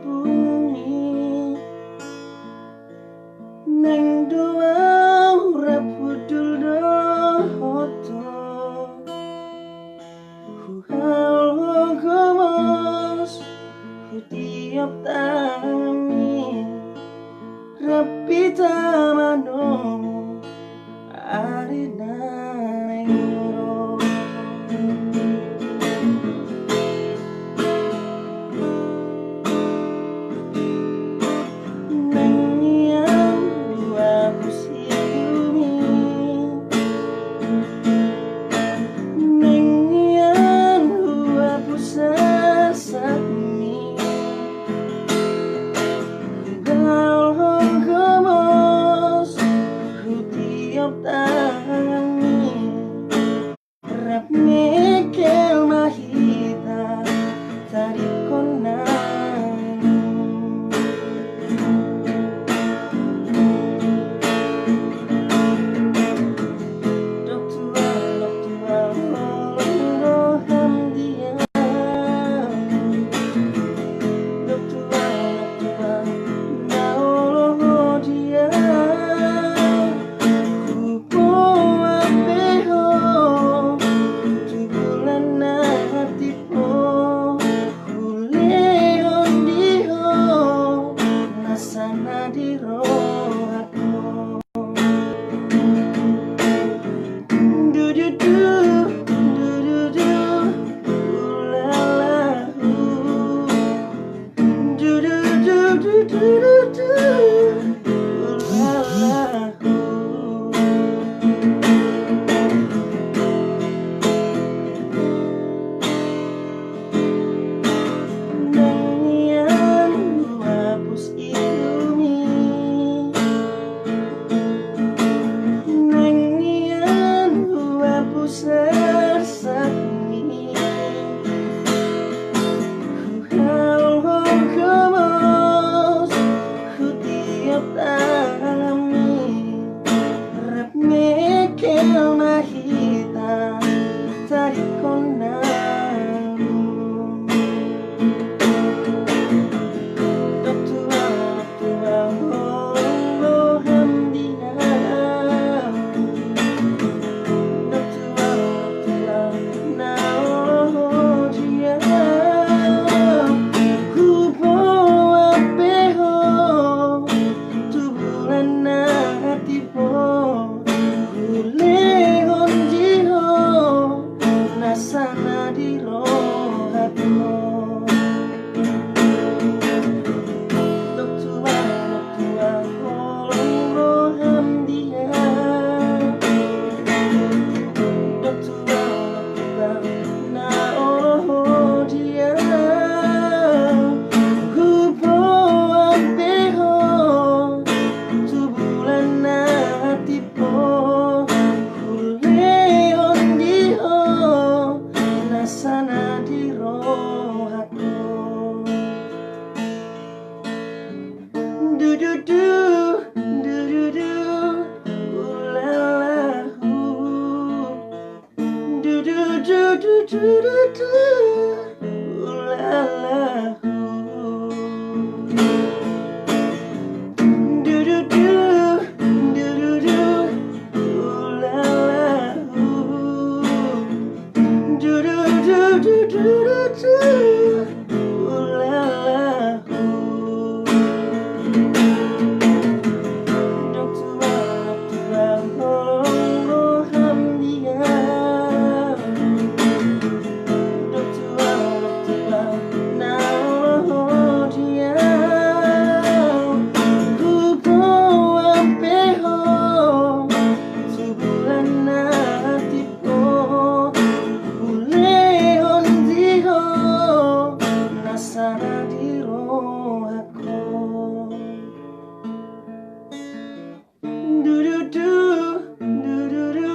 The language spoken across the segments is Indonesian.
bumi neng doa urap hudul dohoto huhal gomos hutiap tami rapi tamano arina nengro nengian dua pusi bumi nengian dua pusat sakmi gal hongkomos hutiap tami rap mekel mahita tarik konang doktua holondo hamdian doktua naolo dia kupo apeho tubulan na hatipo huleon diho nasana diro ako du-du-du, du-du-du, ulalahu du-du-du-du-du-du, ulalahu nengian hapus ilumi nengian hapus sakmi huhal hongkomos hutiap tami rap mekel mahita tarik konang doktua holondo hamdian doktua naolo dia kupo apeho tubulan na hatipo huleon diho nasana diro hatipo doktua holondo hamdian doktua naolo dia kupo apeho tubulan na hatipo huleon diho nasana diro ako du-du-du, du-du-du, ulalahu du-du-du-du-du-du, ulalahu du-du-du, du-du-du, ulalahu du-du-du-du-du-du, ulalahu doktua holondo hamdian doktua naolo dia kupo apeho tubulan na hatipo huleon diho nasana diro ako du-du-du, du-du-du,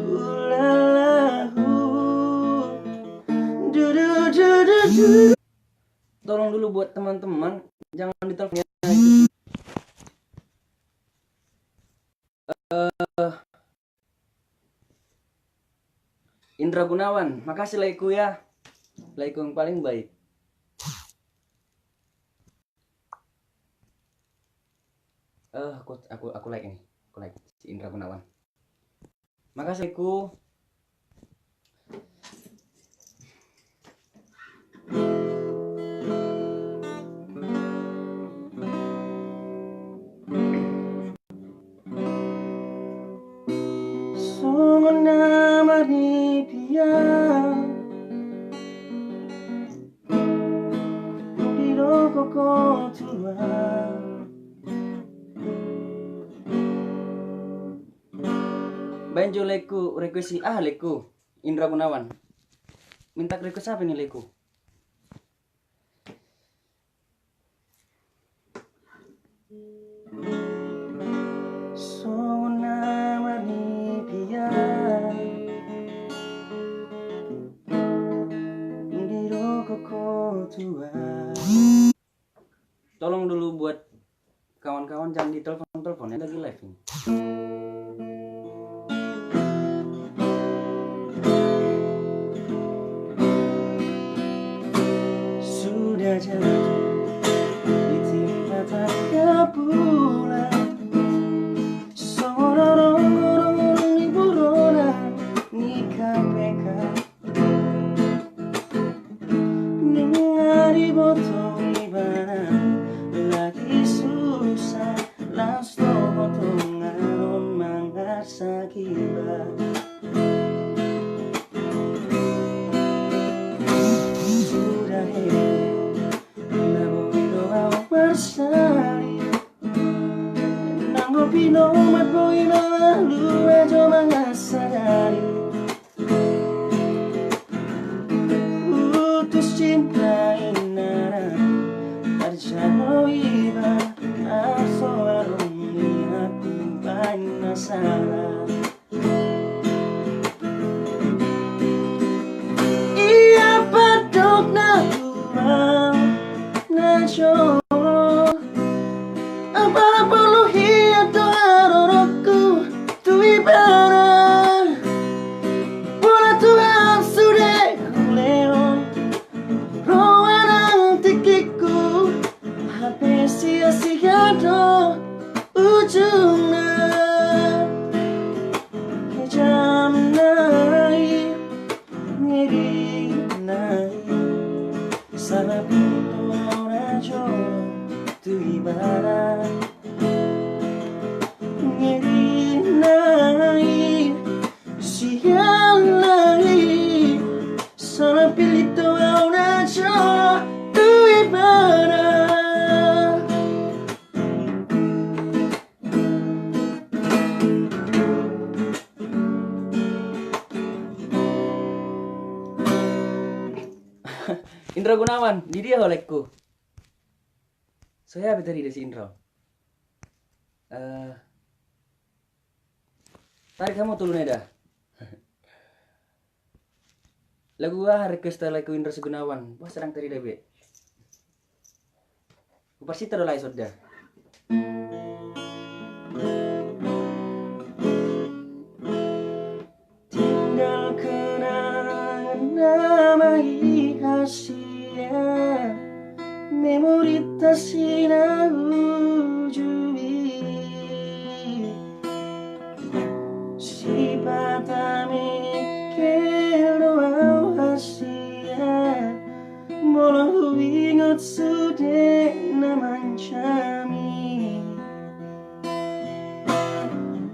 ulalahu du-du-du-du-du. Tolong dulu buat teman-teman jangan ditelepon Indra Gunawan, makasih laiku ya, laiku yang paling baik. Aku like ini. Aku like si Indra Gunawan. Makasih ku. Sungguh nama dia di rokok tua. Banjo leku request leku Indra Gunawan. Minta request apa nih leku? Sona dia di rokok tua. Tolong dulu buat kawan-kawan jangan ditelepon ya, lagi live ini. Sudah jatuh ditimpa tak bulan, sorong-sorong liburan ni KPK ningali botol ibana lagi susah lasto potongan mangasa kiba. Sudah bersari nang pino mat boy malu aja mangasadari putus cinta inara terjauh iba aso arumi aku banyak salah. Iya padok na tuang na show. Apa perlu hiat doa tu ibarat bola Tuhan sudah kuleo rohan tikiku HP sia-sia do ujungnya kejam naik ngiri naik salah pintu rajo tu ibarat ngeri naik siang lagi salah pilih tuh rajo tu ibarat. Indra Gunawan, di dia olehku. Saya habis tadi si Indra. Tarik kamu turun dah. Lagu request lagu Indra Gunawan. Wah serang tadi deh. Pasti terlalu sudah. Tinggal kenangan nama kasih memori tak sinaujubi si patami kelo hasia mola ingat sudah namancami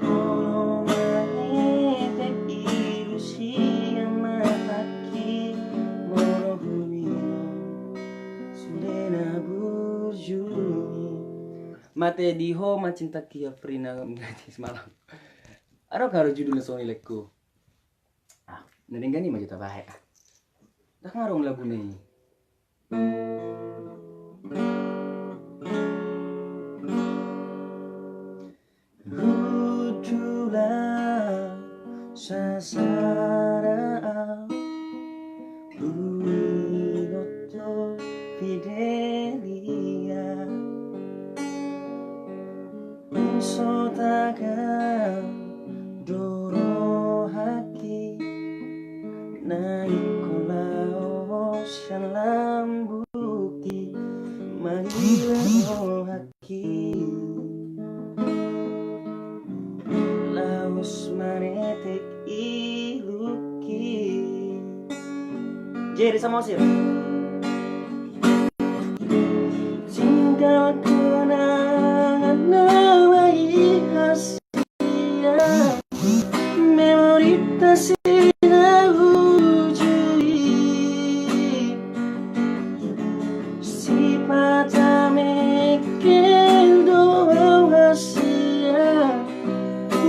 mola mahete ilusi yang mataki mola mate diho macinta kia prina gratis malam. Aro karo judulnya Sony lekku. Nenenggani mah juta bae. Dah ngarong lagu nih. Butulah sasara Buinoto Fidelia Sotaka Doro Haki Naikola Ocean Lambuki Manila Haki Jerry Samosir. Tinggal kenangan namai hasia, memori tak sinawujui, si patame kendo hasia,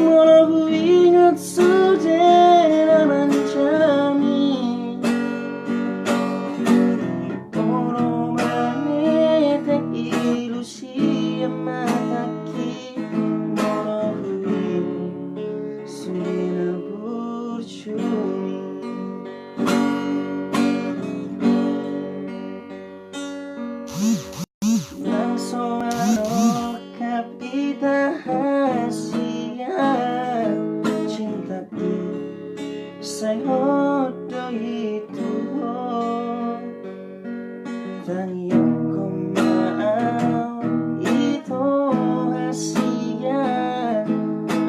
walau ingat sudah mencami. Langsung kapita hasia cintaku sehodo itu tanging ko mau itu hasia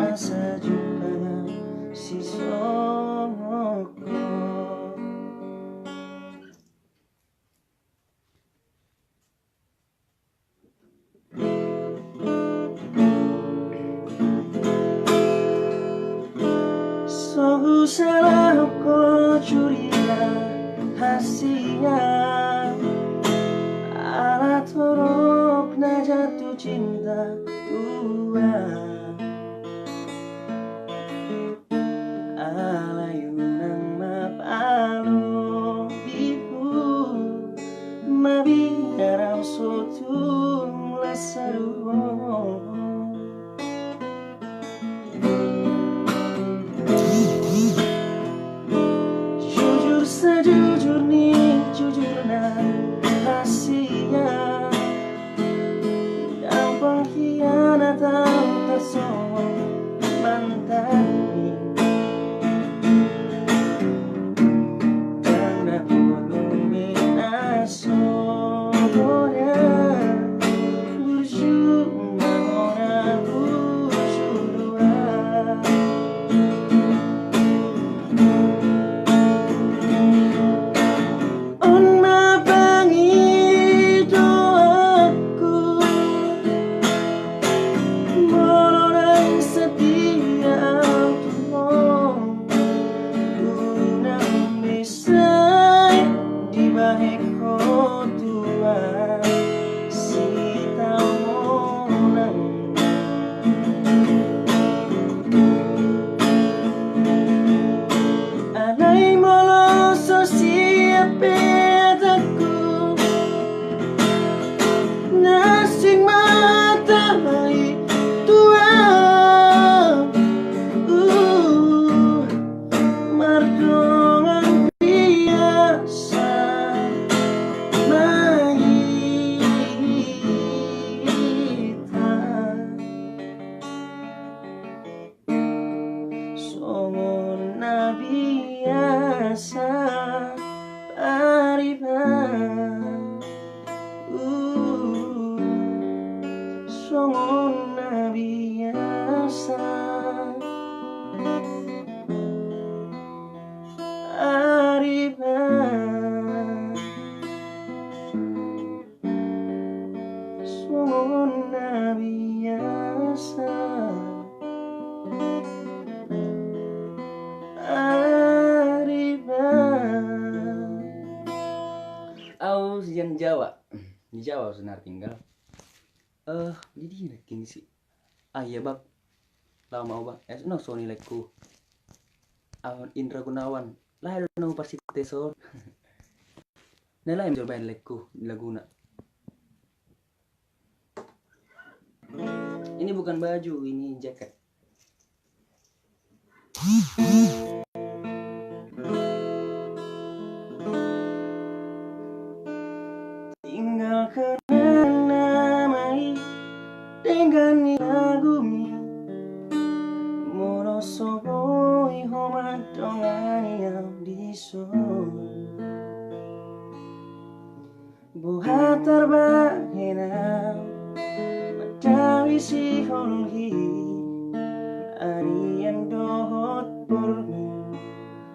asa jumpa si songoko. Sohu salah ko curiga hasia, ala torok na jatuh cinta tua, ala yunang mapalo bihu mabiarang sotung lasaruho. Sejujur nih, jujurnya rahasia, yang pengkhianat atau tersohor mantan karena bodohnya asonya berjumpa orang berjudua. Songon na biasa pariban, songon na biasa pariban, songon na biasa. Aus yang Jawa, di Jawa senar tinggal. Jadi king sih. Iya bab, lama bang. No Sony lekku. Indra Gunawan, lah ada no Persitesor. Nela yang cobain lekku di Laguna. Ini bukan baju, ini jaket. Tinggalkan namai dengan lagumi, morosoboi homat dongan yang dison, buhat terbahena madawi si holhi, arian dohot pormi,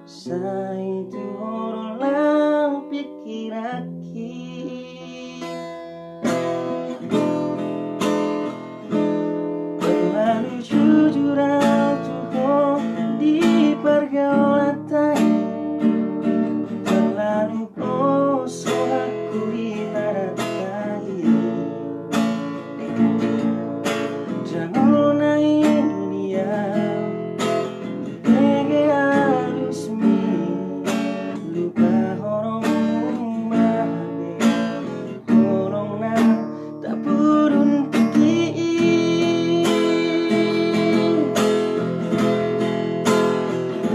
sa itu horolang raki-raki. Terlalu jujur atuh di pergaulan, terlalu poso aku ditarakai. Jangan naik dia bege halus mi lupa horong mabe horong na tak purun piki.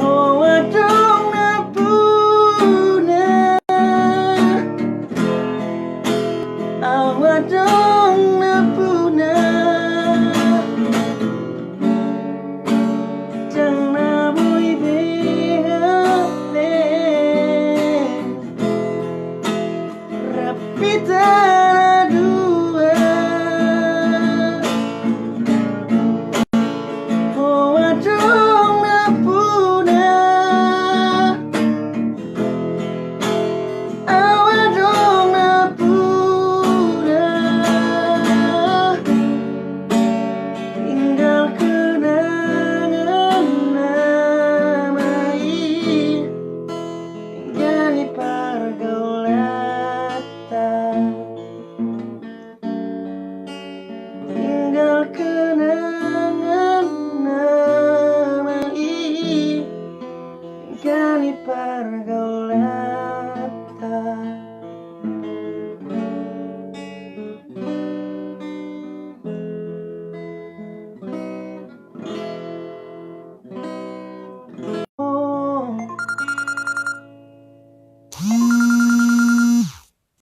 Oh adong na puna, oh adong na